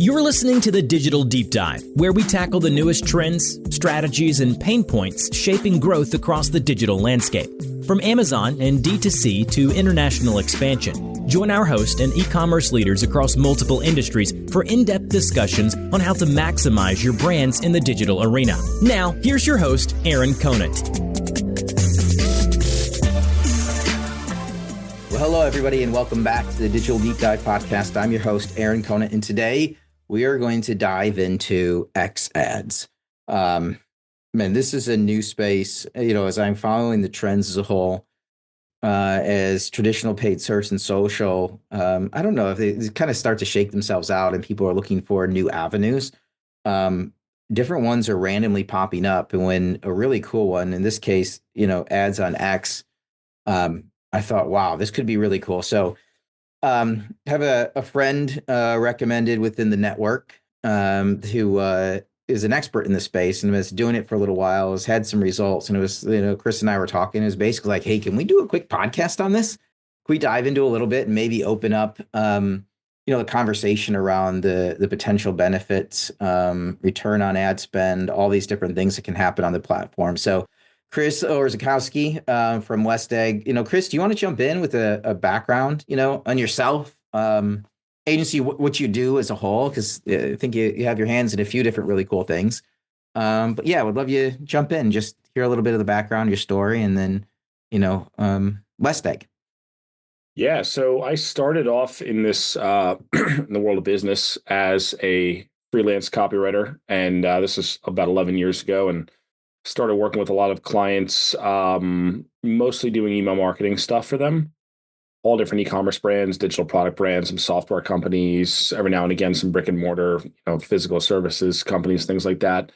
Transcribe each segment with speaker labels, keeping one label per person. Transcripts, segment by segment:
Speaker 1: You're listening to the Digital Deep Dive, where we tackle the newest trends, strategies, and pain points shaping growth across the digital landscape. From Amazon and D2C to international expansion, join our host and e-commerce leaders across multiple industries for in-depth discussions on how to maximize your brands in the digital arena. Now, here's your host, Aaron Conant.
Speaker 2: Well, hello, everybody, and welcome back to the Digital Deep Dive podcast. I'm your host, Aaron Conant, and today we are going to dive into X ads. Man, this is a new space, as I'm following the trends as a whole, as traditional paid search and social, I don't know if they kind of start to shake themselves out and people are looking for new avenues. Different ones are randomly popping up. And when a really cool one, in this case, ads on X, I thought, wow, this could be really cool. So have a friend recommended within the network who is an expert in the space and was doing it for a little while, has had some results. And it was, Chris and I were talking. It was basically like, hey, can we do a quick podcast on this? Can we dive into a little bit and maybe open up, the conversation around the potential benefits, return on ad spend, all these different things that can happen on the platform. So Chris Orzechowski from West Egg. Chris, do you want to jump in with a background, on yourself, agency, what you do as a whole? Because I think you have your hands in a few different really cool things. But yeah, I would love you to jump in, just hear a little bit of the background, your story, and then, West Egg.
Speaker 3: Yeah, so I started off in this in the world of business as a freelance copywriter, and this is about 11 years ago, and started working with a lot of clients, mostly doing email marketing stuff for them, all different e-commerce brands, digital product brands, some software companies, every now and again, some brick and mortar, physical services companies, things like that.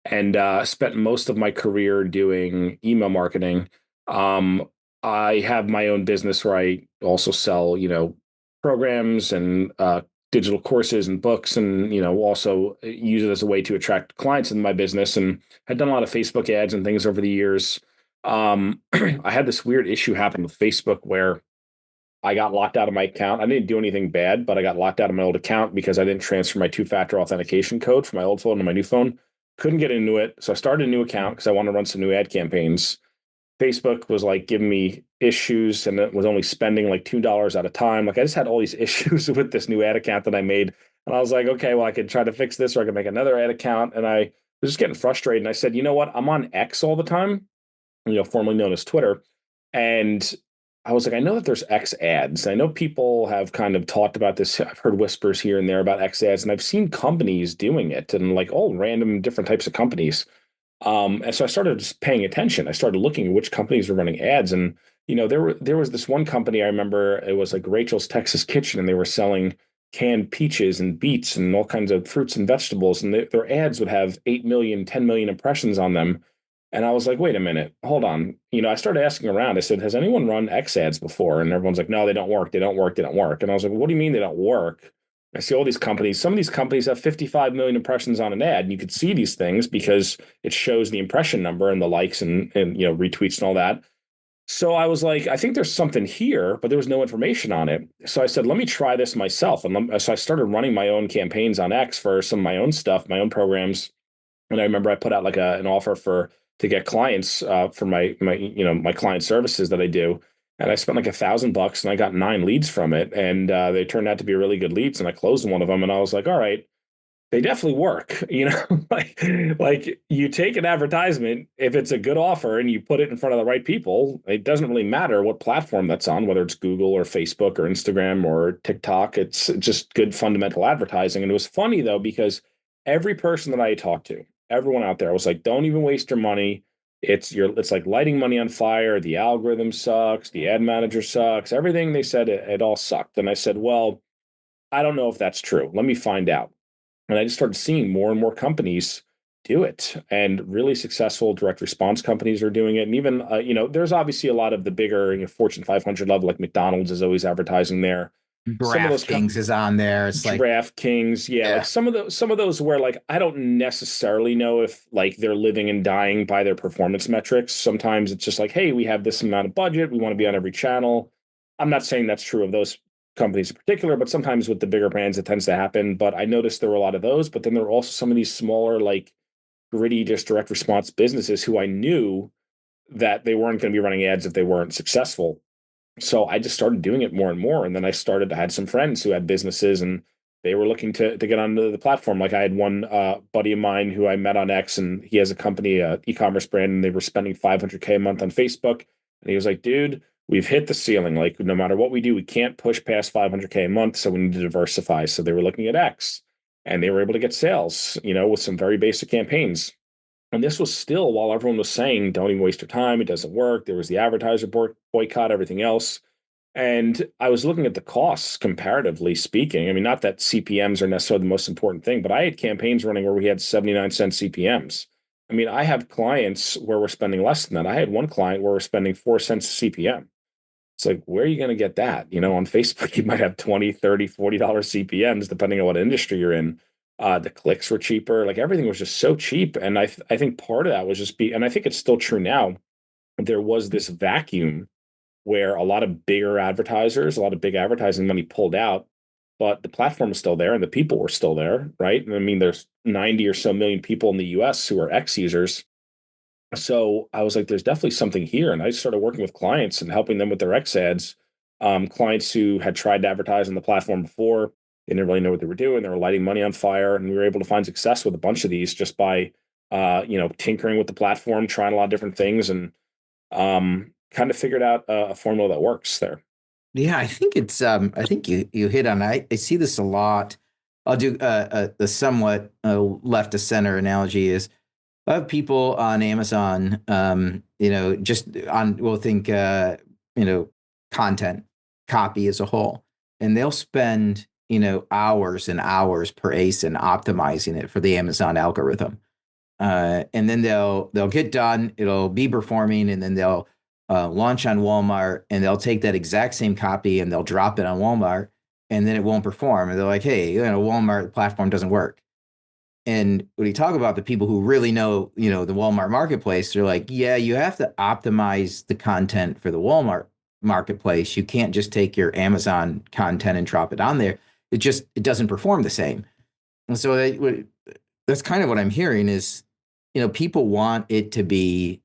Speaker 3: And spent most of my career doing email marketing. I have my own business where I also sell, programs and digital courses and books, and also use it as a way to attract clients in my business. And I've done a lot of Facebook ads and things over the years. I had this weird issue happen with Facebook where I got locked out of my account. I didn't do anything bad, but I got locked out of my old account because I didn't transfer my two-factor authentication code from my old phone to my new phone. Couldn't get into it, so I started a new account because I wanted to run some new ad campaigns. Facebook was like giving me issues, and it was only spending like $2 at a time. Like I just had all these issues with this new ad account that I made. And I was like, okay, well, I could try to fix this, or I could make another ad account. And I was just getting frustrated. And I said, you know what? I'm on X all the time, formerly known as Twitter. And I was like, I know that there's X ads. I know people have kind of talked about this. I've heard whispers here and there about X ads, and I've seen companies doing it, and like all random different types of companies. And so I started just paying attention. I started looking at which companies were running ads. And, there was this one company I remember, it was like Rachel's Texas Kitchen, and they were selling canned peaches and beets and all kinds of fruits and vegetables. And their ads would have 8 million, 10 million impressions on them. And I was like, wait a minute, hold on. I started asking around. I said, has anyone run X ads before? And everyone's like, no, they don't work. They don't work. They don't work. And I was like, what do you mean they don't work? I see all these companies. Some of these companies have 55 million impressions on an ad, and you could see these things because it shows the impression number and the likes and retweets and all that. So I was like, I think there's something here, but there was no information on it. So I said, let me try this myself. And so I started running my own campaigns on X for some of my own stuff, my own programs. And I remember I put out like an offer to get clients for my client services that I do. And I spent like $1,000 and I got 9 leads from it. And they turned out to be really good leads. And I closed one of them, and I was like, all right, they definitely work. like you take an advertisement, if it's a good offer and you put it in front of the right people, it doesn't really matter what platform that's on, whether it's Google or Facebook or Instagram or TikTok. It's just good fundamental advertising. And it was funny though, because every person that I talked to, everyone out there was like, don't even waste your money. It's like lighting money on fire. The algorithm sucks. The ad manager sucks. Everything they said, it all sucked. And I said, well, I don't know if that's true. Let me find out. And I just started seeing more and more companies do it, and really successful direct response companies are doing it. And even, there's obviously a lot of the bigger Fortune 500 level, like McDonald's is always advertising there.
Speaker 2: DraftKings is on there. It's like
Speaker 3: DraftKings, yeah. Like some of those where like I don't necessarily know if like they're living and dying by their performance metrics. Sometimes it's just like, hey, we have this amount of budget, we want to be on every channel. I'm not saying that's true of those companies in particular, but sometimes with the bigger brands, it tends to happen. But I noticed there were a lot of those, but then there were also some of these smaller, like gritty, just direct response businesses who I knew that they weren't going to be running ads if they weren't successful. So I just started doing it more and more. And then I had some friends who had businesses and they were looking to get onto the platform. Like I had one buddy of mine who I met on X, and he has a company, e-commerce brand, and they were spending 500K a month on Facebook. And he was like, dude, we've hit the ceiling. Like no matter what we do, we can't push past 500K a month. So we need to diversify. So they were looking at X and they were able to get sales, with some very basic campaigns. And this was still while everyone was saying, don't even waste your time. It doesn't work. There was the advertiser boycott, everything else. And I was looking at the costs comparatively speaking. I mean, not that CPMs are necessarily the most important thing, but I had campaigns running where we had 79-cent CPMs. I mean, I have clients where we're spending less than that. I had one client where we're spending 4 cents a CPM. It's like, where are you going to get that? On Facebook, you might have 20, 30, $40 CPMs, depending on what industry you're in. The clicks were cheaper. Like everything was just so cheap. And I think part of that was and I think it's still true now. There was this vacuum where a lot of bigger advertisers, a lot of big advertising money pulled out, but the platform was still there and the people were still there, right? And I mean, there's 90 or so million people in the US who are X users. So I was like, there's definitely something here. And I started working with clients and helping them with their X ads. Clients who had tried to advertise on the platform before, they didn't really know what they were doing. They were lighting money on fire. And we were able to find success with a bunch of these just by, tinkering with the platform, trying a lot of different things, and kind of figured out a formula that works there.
Speaker 2: Yeah, I think it's I think you hit on I see this a lot. I'll do the somewhat left to center analogy is I have people on Amazon, just on we'll think content, copy as a whole, and they'll spend hours and hours per ASIN optimizing it for the Amazon algorithm, and then they'll get done, it'll be performing, and then they'll launch on Walmart, and they'll take that exact same copy and they'll drop it on Walmart, and then it won't perform, and they're like, hey, Walmart platform doesn't work. And when you talk about the people who really know, the Walmart marketplace, they're like, yeah, you have to optimize the content for the Walmart marketplace. You can't just take your Amazon content and drop it on there. It doesn't perform the same. And so that's kind of what I'm hearing is, people want it to be,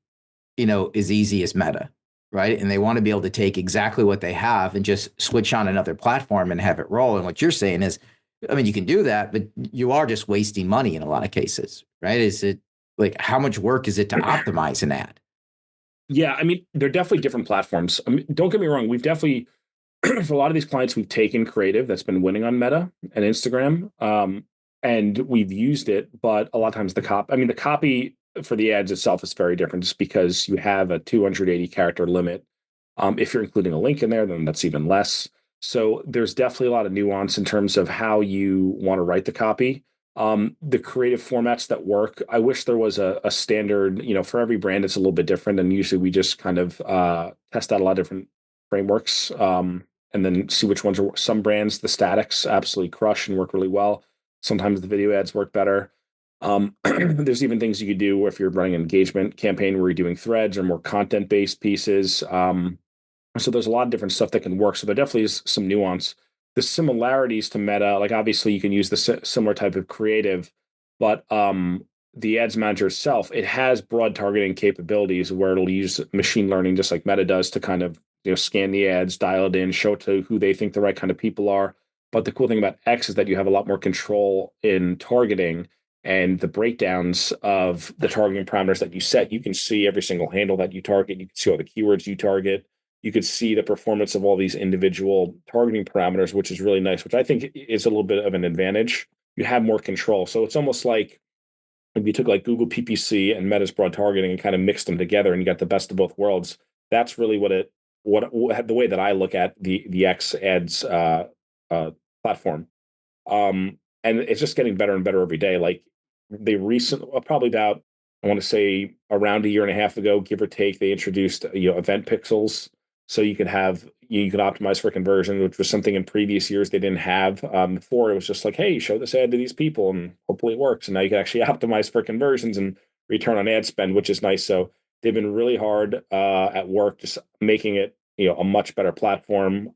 Speaker 2: as easy as Meta, right? And they want to be able to take exactly what they have and just switch on another platform and have it roll. And what you're saying is, I mean, you can do that, but you are just wasting money in a lot of cases, right? Is it like, how much work is it to optimize an ad?
Speaker 3: Yeah, I mean, they're definitely different platforms. I mean, don't get me wrong. We've definitely, for a lot of these clients, we've taken creative that's been winning on Meta and Instagram, and we've used it. But a lot of times the copy for the ads itself is very different just because you have a 280 character limit. If you're including a link in there, then that's even less. So there's definitely a lot of nuance in terms of how you want to write the copy. The creative formats that work, I wish there was a standard, for every brand, it's a little bit different. And usually we just kind of test out a lot of different frameworks, and then see which ones are some brands, the statics absolutely crush and work really well. Sometimes the video ads work better. There's even things you could do if you're running an engagement campaign where you're doing threads or more content-based pieces. So there's a lot of different stuff that can work. So there definitely is some nuance. The similarities to Meta, like obviously you can use the similar type of creative, but the ads manager itself, it has broad targeting capabilities where it'll use machine learning just like Meta does to kind of scan the ads, dial it in, show it to who they think the right kind of people are. But the cool thing about X is that you have a lot more control in targeting and the breakdowns of the targeting parameters that you set. You can see every single handle that you target. You can see all the keywords you target. You could see the performance of all these individual targeting parameters, which is really nice, which I think is a little bit of an advantage. You have more control. So it's almost like if you took like Google PPC and Meta's broad targeting and kind of mixed them together and you got the best of both worlds. That's really what the way that I look at the X ads platform. And it's just getting better and better every day. Like they probably about, I want to say around a year and a half ago, give or take, they introduced event pixels. So you could optimize for conversion, which was something in previous years they didn't have. Before it was just like, hey, show this ad to these people and hopefully it works. And now you can actually optimize for conversions and return on ad spend, which is nice. So they've been really hard at work, just making it a much better platform.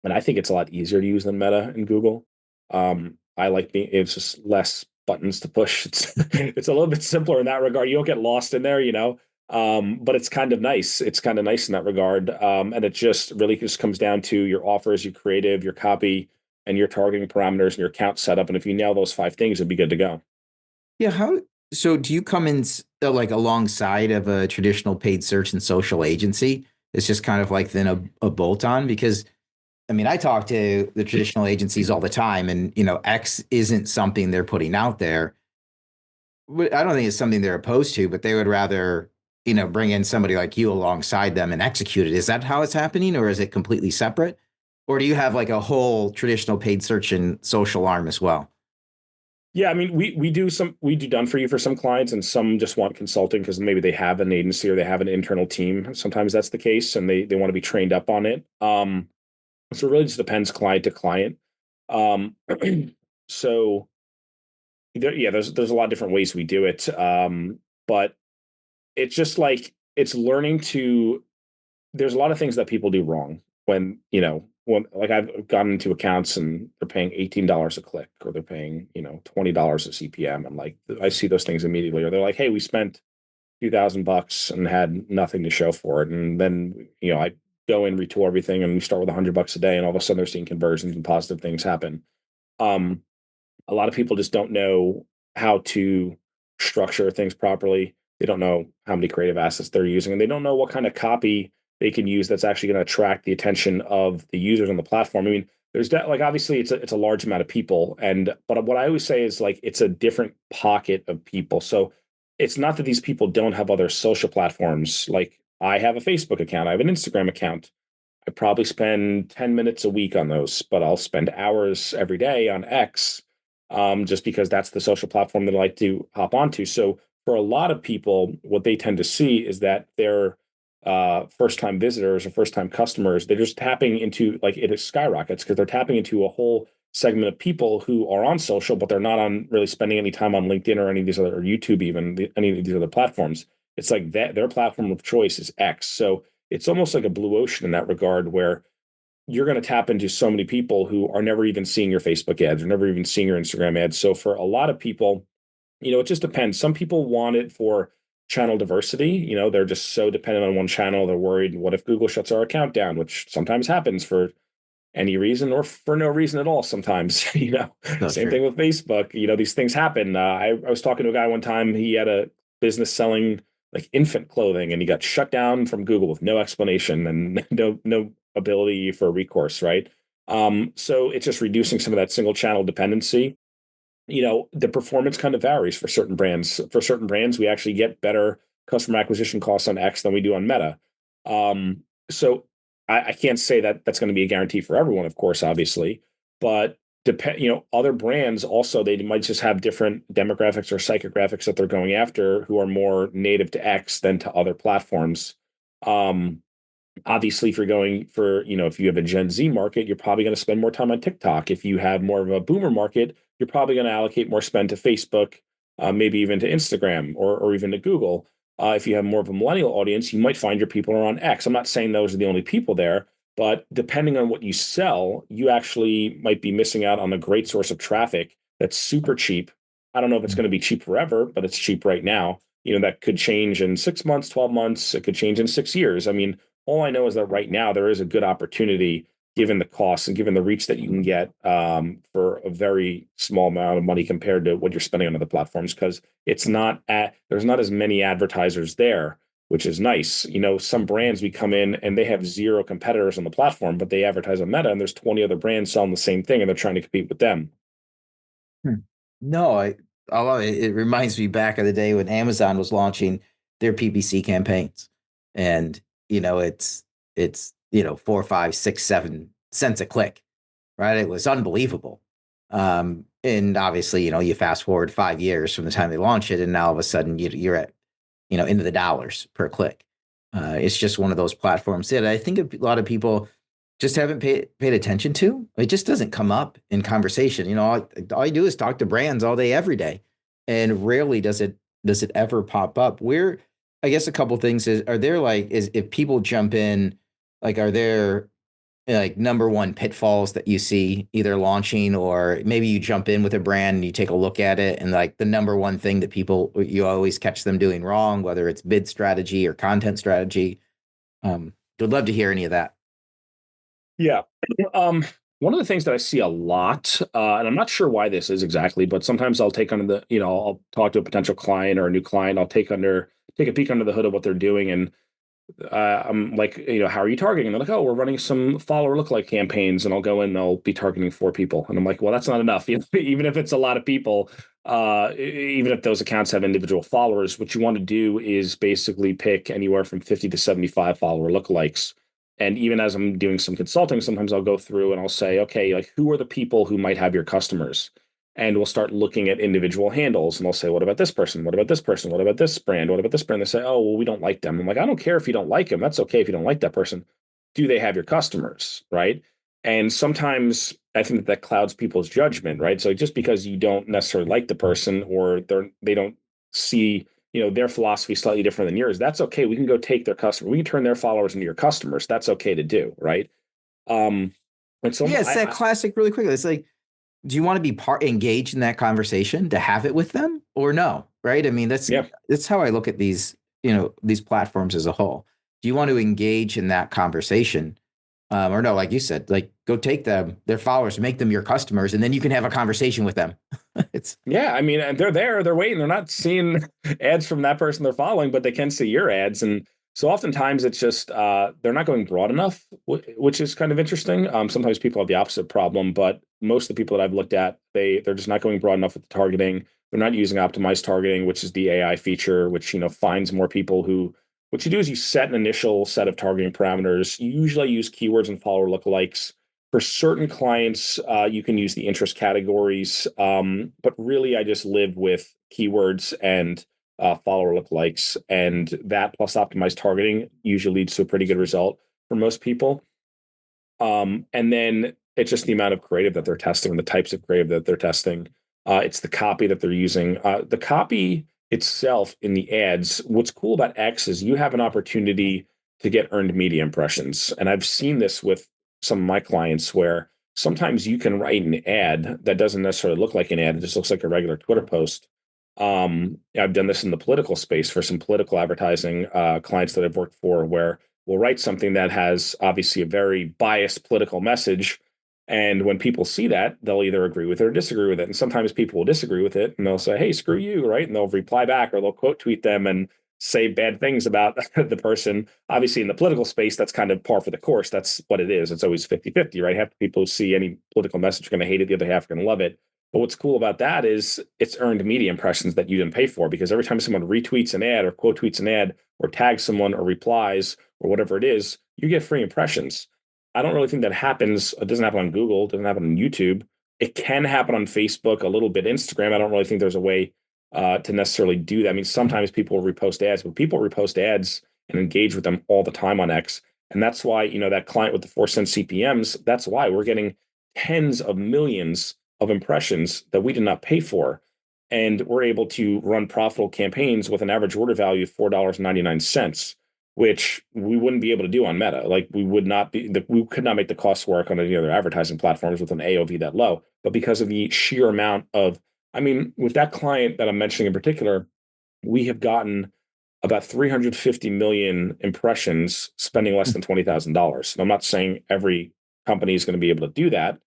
Speaker 3: And I think it's a lot easier to use than Meta and Google. I like being it's just less buttons to push. It's it's a little bit simpler in that regard. You don't get lost in there, you know. But it's kind of nice. It's kind of nice in that regard. And it just really just comes down to your offers, your creative, your copy, and your targeting parameters and your account setup. And if you nail those five things, it'd be good to go.
Speaker 2: Yeah. So do you come in like alongside of a traditional paid search and social agency? It's just kind of like then a bolt on because I mean, I talk to the traditional agencies all the time and, X isn't something they're putting out there. I don't think it's something they're opposed to, but they would rather, bring in somebody like you alongside them and execute it. Is that how it's happening or is it completely separate? Or do you have like a whole traditional paid search and social arm as well?
Speaker 3: Yeah, I mean, we do done for you for some clients, and some just want consulting because maybe they have an agency or they have an internal team. Sometimes that's the case, and they want to be trained up on it. So it really just depends client to client. Um, so yeah, there's a lot of different ways we do it. But it's just like it's learning to. There's a lot of things that people do wrong when like I've gotten into accounts and they're paying $18 a click or they're paying $20 a CPM, and like I see those things immediately, or they're like, hey, we spent $2,000 and had nothing to show for it, and then I go in, retool everything, and we start with $100 a day, and all of a sudden they're seeing conversions and positive things happen. Um, a lot of people just don't know how to structure things properly. They don't know how many creative assets they're using, and they don't know what kind of copy they can use that's actually going to attract the attention of the users on the platform. I mean, like obviously it's a large amount of people, and but what I always say is like it's a different pocket of people. So it's not that these people don't have other social platforms. Like I have a Facebook account, I have an Instagram account. I probably spend 10 minutes a week on those, but I'll spend hours every day on X, just because that's the social platform that I like to hop onto. So for a lot of people, what they tend to see is that their first time visitors or first time customers, they're just tapping into like it skyrockets because they're tapping into a whole segment of people who are on social, but they're not on really spending any time on LinkedIn or any of these other or YouTube, even any of these other platforms. It's like that their platform of choice is X. So it's almost like a blue ocean in that regard where you're going to tap into so many people who are never even seeing your Facebook ads or never even seeing your Instagram ads. So for a lot of people, it just depends. Some people want it for channel diversity. They're just so dependent on one channel. They're worried, what if Google shuts our account down, which sometimes happens for any reason or for no reason at all sometimes.
Speaker 2: No,
Speaker 3: Same
Speaker 2: sure.
Speaker 3: thing with Facebook. These things happen. I was talking to a guy one time. He had a business selling like infant clothing, and he got shut down from Google with no explanation and no ability for recourse, right? So it's just reducing some of that single channel dependency. The performance kind of varies for certain brands. For certain brands, we actually get better customer acquisition costs on X than we do on Meta. So I can't say that that's going to be a guarantee for everyone, of course, obviously, but other brands also, they might just have different demographics or psychographics that they're going after who are more native to X than to other platforms. Um, Obviously, if you're going for, if you have a Gen Z market, you're probably going to spend more time on TikTok. If you have more of a boomer market, you're probably going to allocate more spend to Facebook, maybe even to Instagram or even to Google. If you have more of a millennial audience, you might find your people are on X. I'm not saying those are the only people there, but depending on what you sell, you actually might be missing out on a great source of traffic that's super cheap. I don't know if it's going to be cheap forever, but it's cheap right now. That could change in 6 months, 12 months. It could change in 6 years. I mean, all I know is that right now there is a good opportunity, given the costs and given the reach that you can get, for a very small amount of money compared to what you're spending on other platforms, because there's not as many advertisers there, which is nice. Some brands, we come in and they have zero competitors on the platform, but they advertise on Meta and there's 20 other brands selling the same thing and they're trying to compete with them.
Speaker 2: Hmm. No, I love it. It reminds me back of the day when Amazon was launching their PPC campaigns, and it's 4, 5, 6, 7 cents a click, right? It was unbelievable. And obviously, you fast forward 5 years from the time they launch it, and now all of a sudden you're at into the dollars per click. It's just one of those platforms that I think a lot of people just haven't paid attention to. It just doesn't come up in conversation. All you do is talk to brands all day, every day, and rarely does it ever pop up. Where I guess a couple things is, are there like, is if people jump in, like, are there like number one pitfalls that you see either launching, or maybe you jump in with a brand and you take a look at it, and like the number one thing that people, you always catch them doing wrong, whether it's bid strategy or content strategy. Would love to hear any of that.
Speaker 3: Yeah. Um, One of the things that I see a lot, and I'm not sure why this is exactly, but sometimes I'll take under I'll talk to a potential client or a new client. I'll take a peek under the hood of what they're doing, and I'm like, how are you targeting? And they're like, oh, we're running some follower lookalike campaigns, and I'll go in, they'll be targeting 4 people, and I'm like, well, that's not enough. Even if it's a lot of people, even if those accounts have individual followers, what you want to do is basically pick anywhere from 50 to 75 follower lookalikes. And even as I'm doing some consulting, sometimes I'll go through and I'll say, okay, like who are the people who might have your customers? And we'll start looking at individual handles, and they'll say, what about this person? What about this person? What about this brand? What about this brand? They say, oh, well, we don't like them. I'm like, I don't care if you don't like them. That's okay if you don't like that person. Do they have your customers? Right. And sometimes I think that clouds people's judgment. Right. So just because you don't necessarily like the person, or they don't see, their philosophy slightly different than yours, that's okay. We can go take their customer. We can turn their followers into your customers. That's okay to do. Right. Um, and so
Speaker 2: Yeah, it's that classic really quickly. It's like, do you want to be engaged in that conversation to have it with them, or no? Right. I mean, that's how I look at these, these platforms as a whole. Do you want to engage in that conversation? Or no, like you said, like go take their followers, make them your customers, and then you can have a conversation with them.
Speaker 3: Yeah, I mean, and they're waiting. They're not seeing ads from that person they're following, but they can see your ads. And so oftentimes it's just they're not going broad enough, which is kind of interesting. Sometimes people have the opposite problem, but most of the people that I've looked at, they're just not going broad enough with the targeting. They're not using optimized targeting, which is the AI feature, which finds more people who. What you do is you set an initial set of targeting parameters. You usually use keywords and follower lookalikes. For certain clients, you can use the interest categories, but really, I just live with keywords and follower lookalikes, and that plus optimized targeting usually leads to a pretty good result for most people. And then it's just the amount of creative that they're testing and the types of creative that they're testing. It's the copy that they're using. The copy itself in the ads. What's cool about X is you have an opportunity to get earned media impressions, and I've seen this with some of my clients where sometimes you can write an ad that doesn't necessarily look like an ad. It just looks like a regular Twitter post. I've done this in the political space for some political advertising clients that I've worked for, where we'll write something that has obviously a very biased political message. And when people see that, they'll either agree with it or disagree with it. And sometimes people will disagree with it and they'll say, hey, screw you, right? And they'll reply back, or they'll quote tweet them and say bad things about the person. Obviously, in the political space, that's kind of par for the course. That's what it is. It's always 50-50, right? Half the people who see any political message are going to hate it, the other half are going to love it. But what's cool about that is it's earned media impressions that you didn't pay for, because every time someone retweets an ad or quote tweets an ad or tags someone or replies or whatever it is, you get free impressions. I don't really think that happens. It doesn't happen on Google. It doesn't happen on YouTube. It can happen on Facebook, a little bit Instagram. I don't really think there's a way to necessarily do that. I mean, sometimes people repost ads, but people repost ads and engage with them all the time on X. And that's why, that client with the 4 cent CPMs, that's why we're getting tens of millions of impressions that we did not pay for. And we're able to run profitable campaigns with an average order value of $4.99, which we wouldn't be able to do on Meta. Like we could not make the costs work on any other advertising platforms with an AOV that low. But because of the sheer amount of, I mean, with that client that I'm mentioning in particular, we have gotten about 350 million impressions spending less than $20,000. I'm not saying every company is going to be able to do that.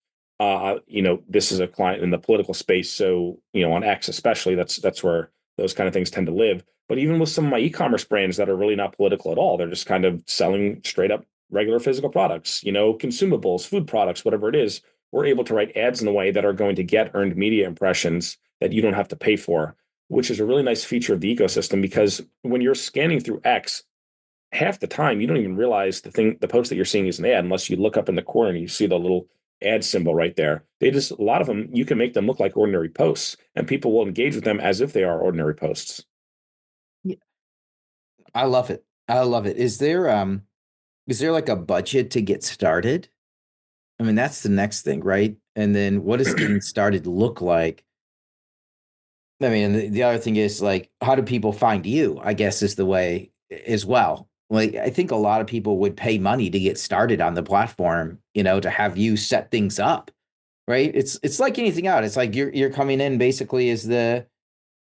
Speaker 3: This is a client in the political space, so on X especially, that's where those kind of things tend to live. But even with some of my e-commerce brands that are really not political at all, they're just kind of selling straight up regular physical products, consumables, food products, whatever it is. We're able to write ads in a way that are going to get earned media impressions that you don't have to pay for, which is a really nice feature of the ecosystem, because when you're scanning through X, half the time you don't even realize the post that you're seeing is an ad unless you look up in the corner and you see the little ad symbol right there. A lot of them, you can make them look like ordinary posts, and people will engage with them as if they are ordinary posts.
Speaker 2: Yeah. I love it. I love it. Is there like a budget to get started? I mean, that's the next thing, right? And then what does getting started look like? I mean, the other thing is like, how do people find you, I guess, is the way as well. like I think a lot of people would pay money to get started on the platform, to have you set things up, right? It's like anything out. It's like you're coming in basically as the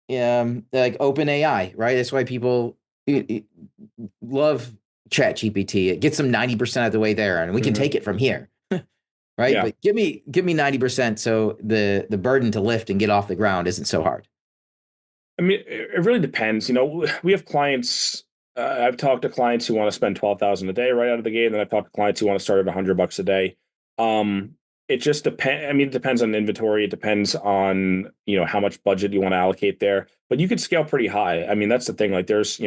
Speaker 2: like open AI, right? That's why people love Chat GPT. It gets them 90% of the way there, and we can take it from here. Right.
Speaker 3: Yeah.
Speaker 2: But give me 90%. So the burden to lift and get off the ground isn't so hard.
Speaker 3: I mean, it really depends. We have clients. I've talked to clients who want to spend 12,000 a day right out of the gate, and then I've talked to clients who want to start at $100 a day. It just depends. I mean, it depends on inventory. It depends on how much budget you want to allocate there. But you could scale pretty high. I mean, that's the thing. Like, there's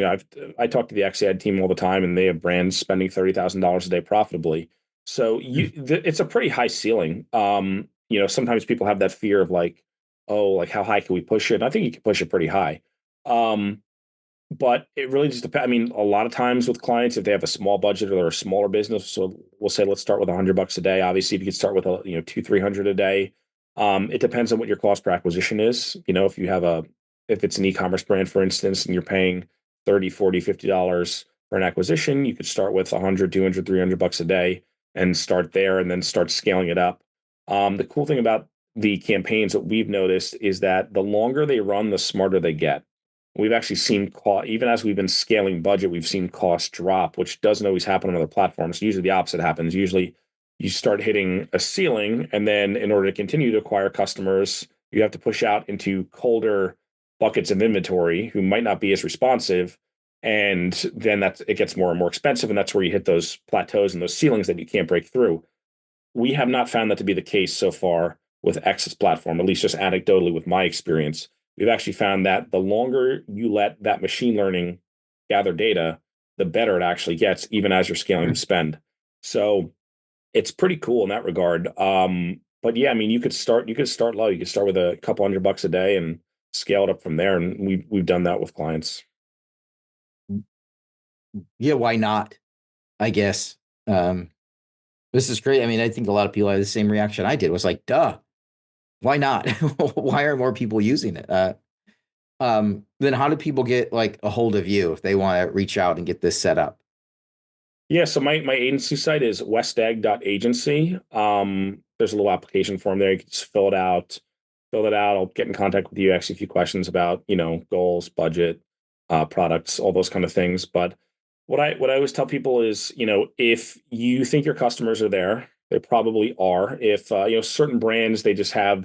Speaker 3: I talk to the XAD team all the time, and they have brands spending $30,000 a day profitably. So it's a pretty high ceiling. Sometimes people have that fear of like, oh, like how high can we push it? And I think you can push it pretty high. But it really just depends. I mean, a lot of times with clients, if they have a small budget or they're a smaller business, so we'll say let's start with $100 a day. Obviously, if you could start with two, 300 a day, it depends on what your cost per acquisition is. If it's an e-commerce brand, for instance, and you're paying 30, 40, $50 for an acquisition, you could start with 100, 200, $300 a day and start there, and then start scaling it up. The cool thing about the campaigns that we've noticed is that the longer they run, the smarter they get. We've actually seen even as we've been scaling budget, we've seen costs drop, which doesn't always happen on other platforms. Usually the opposite happens. Usually you start hitting a ceiling, and then in order to continue to acquire customers, you have to push out into colder buckets of inventory who might not be as responsive. And then it gets more and more expensive. And that's where you hit those plateaus and those ceilings that you can't break through. We have not found that to be the case so far with X's platform, at least just anecdotally with my experience. We've actually found that the longer you let that machine learning gather data, the better it actually gets, even as you're scaling the spend. So it's pretty cool in that regard. But yeah, I mean, you could start low. You could start with a couple $100 a day and scale it up from there. And we've done that with clients.
Speaker 2: Yeah, why not? I guess. This is great. I mean, I think a lot of people had the same reaction I did. Was like, duh, why not? Why are more people using it? Then how do people get like a hold of you if they want to reach out and get this set up?
Speaker 3: Yeah, so my agency site is westegg.agency. There's a little application form there. You can just fill it out. I'll get in contact with you, ask you a few questions about, goals, budget, products, all those kind of things. But what I always tell people is, if you think your customers are there, they probably are. If certain brands, they just have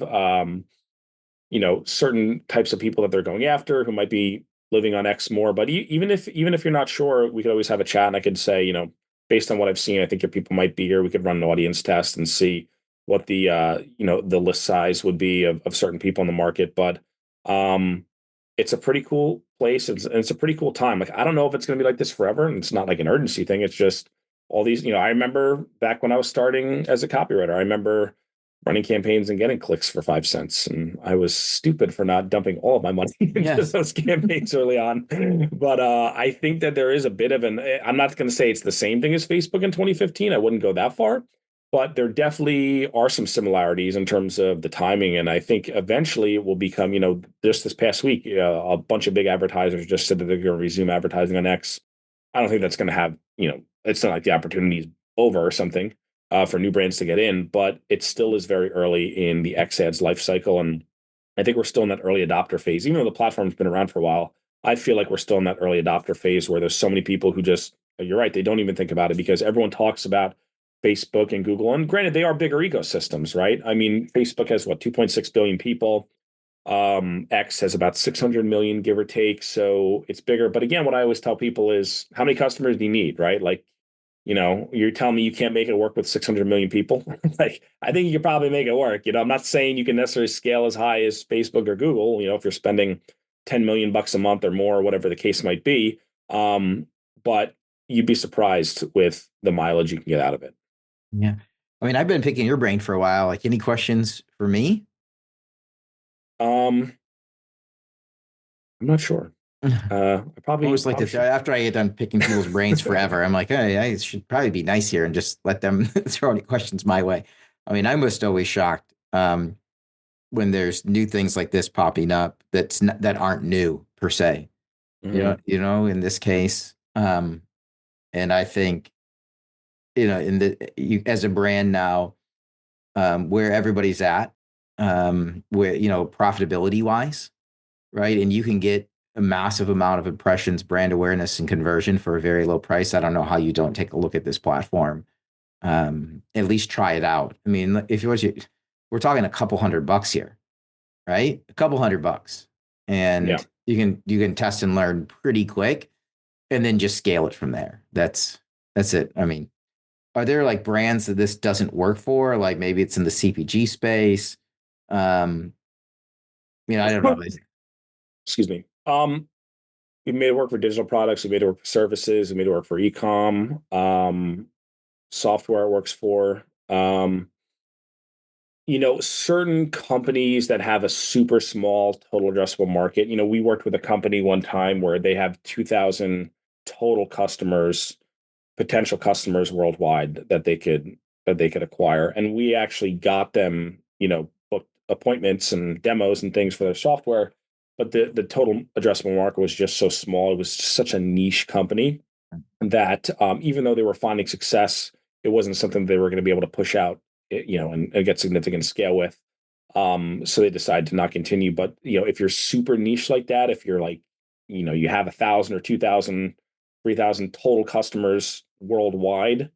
Speaker 3: certain types of people that they're going after who might be living on X more. But even if you're not sure, we could always have a chat, and I could say, based on what I've seen, I think your people might be here. We could run an audience test and see what the the list size would be of certain people in the market. But it's a pretty cool place. It's a pretty cool time. Like, I don't know if it's going to be like this forever, and it's not like an urgency thing. It's just all these, I remember back when I was starting as a copywriter, I remember running campaigns and getting clicks for 5 cents. And I was stupid for not dumping all of my money into those campaigns early on. But I think that there is a bit of I'm not going to say it's the same thing as Facebook in 2015. I wouldn't go that far, but there definitely are some similarities in terms of the timing. And I think eventually it will become, just this past week, a bunch of big advertisers just said that they're going to resume advertising on X. I don't think that's going to have, it's not like the opportunity is over or something. For new brands to get in, but it still is very early in the XAds life cycle. And I think we're still in that early adopter phase. Even though the platform's been around for a while, I feel like we're still in that early adopter phase where there's so many people who just, you're right, they don't even think about it because everyone talks about Facebook and Google. And granted, they are bigger ecosystems, right? I mean, Facebook has 2.6 billion people. X has about 600 million, give or take. So it's bigger. But again, what I always tell people is how many customers do you need, right? Like, you're telling me you can't make it work with 600 million people. Like, I think you could probably make it work. I'm not saying you can necessarily scale as high as Facebook or Google, if you're spending 10 million bucks a month or more, or whatever the case might be. But you'd be surprised with the mileage you can get out of it.
Speaker 2: Yeah. I mean, I've been picking your brain for a while. Like, any questions for me?
Speaker 3: I'm not sure. I
Speaker 2: always like to, after I get done picking people's brains forever, I'm like, hey, I should probably be nice here and just let them throw any questions my way. I mean, I'm most always shocked when there's new things like this popping up that aren't new per se.
Speaker 3: Mm-hmm.
Speaker 2: In this case, And I think, as a brand now, where everybody's at, where, profitability wise, right? And you can get a massive amount of impressions, brand awareness, and conversion for a very low price. I don't know how you don't take a look at this platform. At least try it out. I mean, we're talking a couple $100 here, right? A couple $100,
Speaker 3: Yeah.
Speaker 2: and you can test and learn pretty quick, and then just scale it from there. That's it. I mean, are there like brands that this doesn't work for? Like maybe it's in the CPG space. Um, I don't know.
Speaker 3: Excuse me. We made it work for digital products. We made it work for services. We made it work for e-com. Software it works for. Certain companies that have a super small total addressable market. We worked with a company one time where they have 2,000 total customers, potential customers worldwide that they could acquire, and we actually got them, booked appointments and demos and things for their software. But the total addressable market was just so small. It was just such a niche company that even though they were finding success, it wasn't something they were going to be able to push out, and get significant scale with. So they decided to not continue. But if you're super niche like that, if you're like, you have 1,000 or 2,000, 3,000 total customers worldwide,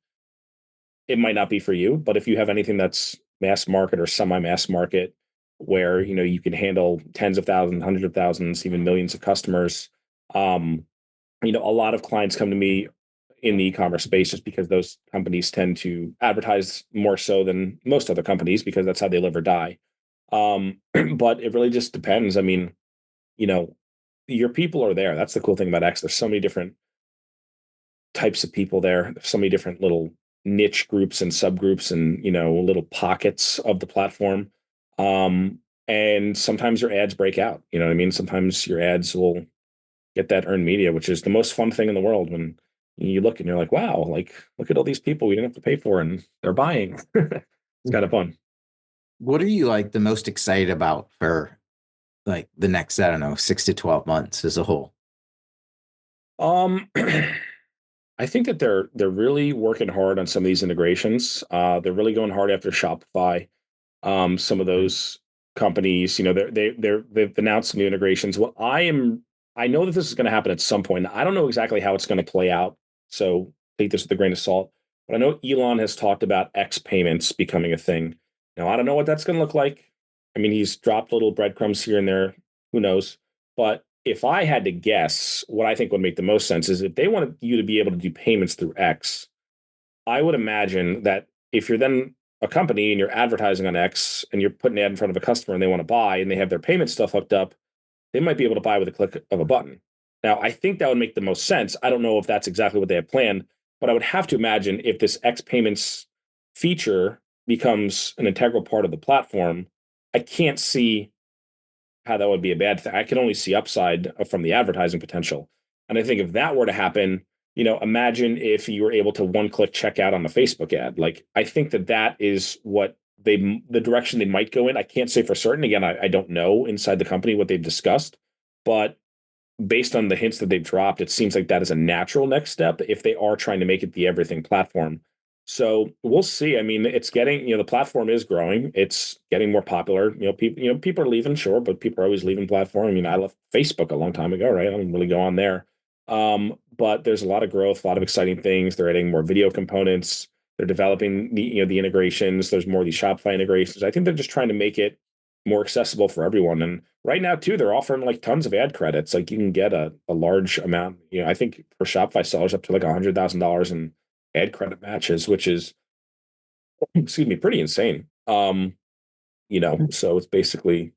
Speaker 3: it might not be for you. But if you have anything that's mass market or semi-mass market, where you can handle tens of thousands, hundreds of thousands, even millions of customers, a lot of clients come to me in the e-commerce space just because those companies tend to advertise more so than most other companies because that's how they live or die. But it really just depends. I mean, you know, your people are there. That's the cool thing about X. There's so many different types of people there. There's so many different little niche groups and subgroups and, little pockets of the platform. And sometimes your ads break out. You know what I mean? Sometimes your ads will get that earned media, which is the most fun thing in the world when you look and you're like, wow, like look at all these people we didn't have to pay for and they're buying. It's kind of fun.
Speaker 2: What are you like the most excited about for like the next, I don't know, 6 to 12 months as a whole?
Speaker 3: Um, I think that they're really working hard on some of these integrations. They're really going hard after Shopify. Some of those companies, they've announced some new integrations. I know that this is going to happen at some point. I don't know exactly how it's going to play out, so take this with a grain of salt. But I know Elon has talked about X payments becoming a thing. Now I don't know what that's going to look like. I mean, he's dropped little breadcrumbs here and there. Who knows? But if I had to guess, what I think would make the most sense is if they wanted you to be able to do payments through X, I would imagine that if you're then a company and you're advertising on X and you're putting an ad in front of a customer and they want to buy and they have their payment stuff hooked up, they might be able to buy with a click of a button. Now, I think that would make the most sense. I don't know if that's exactly what they have planned, but I would have to imagine if this X payments feature becomes an integral part of the platform, I can't see how that would be a bad thing. I can only see upside from the advertising potential. And I think if that were to happen, imagine if you were able to one click check out on the Facebook ad. Like, I think that is what the direction they might go in. I can't say for certain. Again, I don't know inside the company what they've discussed, but based on the hints that they've dropped, it seems like that is a natural next step if they are trying to make it the everything platform. So we'll see. I mean, it's getting, the platform is growing. It's getting more popular. People are leaving, sure, but people are always leaving platform. I mean, I left Facebook a long time ago, right? I don't really go on there. But there's a lot of growth, a lot of exciting things. They're adding more video components. They're developing the integrations. There's more of these Shopify integrations. I think they're just trying to make it more accessible for everyone. And right now, too, they're offering like tons of ad credits. Like you can get a large amount. I think for Shopify sellers up to like $100,000 in ad credit matches, which is, excuse me, pretty insane. So it's basically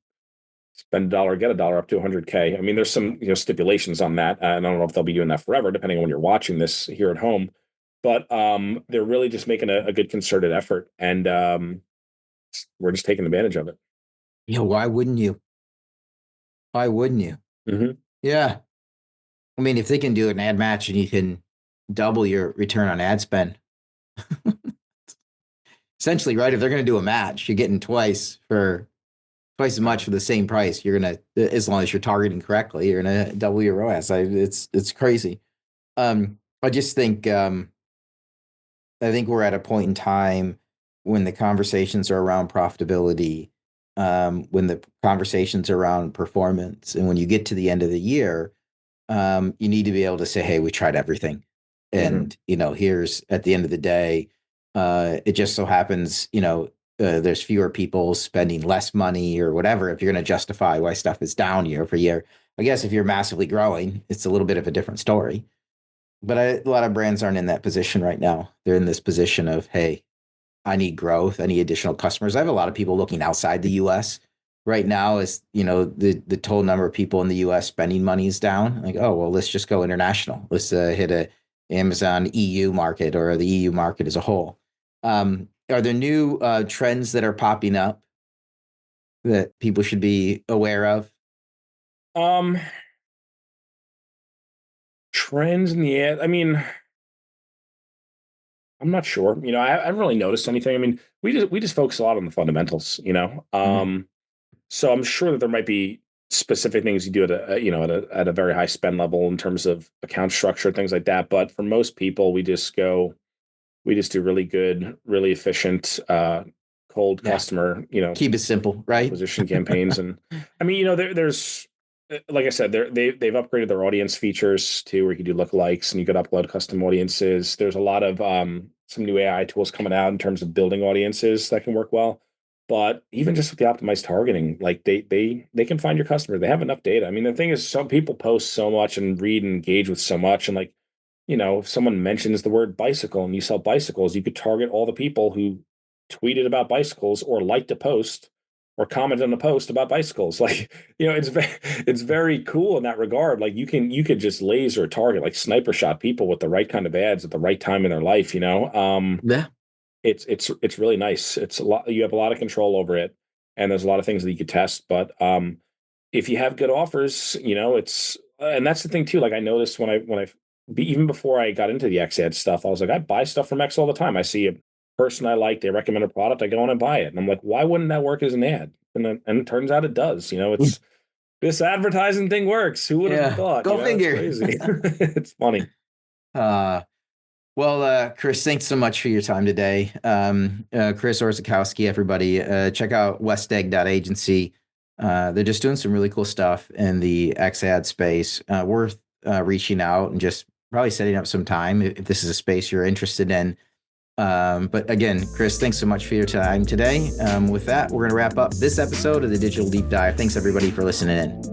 Speaker 3: spend a dollar, get a dollar up to 100K. I mean, there's some stipulations on that. And I don't know if they'll be doing that forever, depending on when you're watching this here at home. But they're really just making a good concerted effort, and we're just taking advantage of it.
Speaker 2: Why wouldn't you? Why wouldn't you?
Speaker 3: Mm-hmm.
Speaker 2: Yeah. I mean, if they can do an ad match and you can double your return on ad spend, essentially, right? If they're going to do a match, you're getting twice as much for the same price. You're going to, as long as you're targeting correctly, you're going to double your ROAS. It's crazy. I just think we're at a point in time when the conversations are around profitability, when the conversations are around performance, and when you get to the end of the year, you need to be able to say, "Hey, we tried everything," and here's at the end of the day, it just so happens, there's fewer people spending less money or whatever. If you're going to justify why stuff is down year over year, I guess if you're massively growing, it's a little bit of a different story. But a lot of brands aren't in that position right now. They're in this position of, hey, I need growth. I need additional customers. I have a lot of people looking outside the US right now as, the total number of people in the US spending money is down. Like, oh, well, let's just go international. Let's hit a Amazon EU market or the EU market as a whole. Are there new trends that are popping up that people should be aware of?
Speaker 3: Trends in the ad. I mean, I'm not sure. I haven't really noticed anything. I mean, we just focus a lot on the fundamentals.
Speaker 2: Mhm.
Speaker 3: So I'm sure that there might be specific things you do at a very high spend level in terms of account structure, things like that. But for most people, we just do really good, really efficient, cold
Speaker 2: Yeah.
Speaker 3: customer,
Speaker 2: Keep it simple, right?
Speaker 3: acquisition campaigns. And I mean, there's like I said, they've upgraded their audience features too, where you can do lookalikes and you could upload custom audiences. There's a lot of some new AI tools coming out in terms of building audiences that can work well. But even just with the optimized targeting, like they can find your customer. They have enough data. I mean, the thing is, some people post so much and read and engage with so much, and like, if someone mentions the word bicycle and you sell bicycles, you could target all the people who tweeted about bicycles or liked a post or commented on a post about bicycles. Like, it's very cool in that regard. Like you could just laser target, like sniper shot people with the right kind of ads at the right time in their life,
Speaker 2: Yeah.
Speaker 3: It's really nice. It's a lot, you have a lot of control over it, and there's a lot of things that you could test. But if you have good offers, it's and that's the thing too. Like I noticed even before I got into the X ad stuff, I was like, I buy stuff from X all the time. I see a person I like, they recommend a product, I go in and buy it. And I'm like, why wouldn't that work as an ad? And it turns out it does. It's this advertising thing works. Who would have
Speaker 2: Yeah.
Speaker 3: thought?
Speaker 2: Go
Speaker 3: It's
Speaker 2: figure.
Speaker 3: crazy. It's funny.
Speaker 2: Well, Chris, thanks so much for your time today. Chris Orzechowski, everybody, check out westegg.agency. They're just doing some really cool stuff in the XAD space. Worth reaching out and just probably setting up some time if this is a space you're interested in. But again, Chris, thanks so much for your time today. With that, we're going to wrap up this episode of the Digital Deep Dive. Thanks, everybody, for listening in.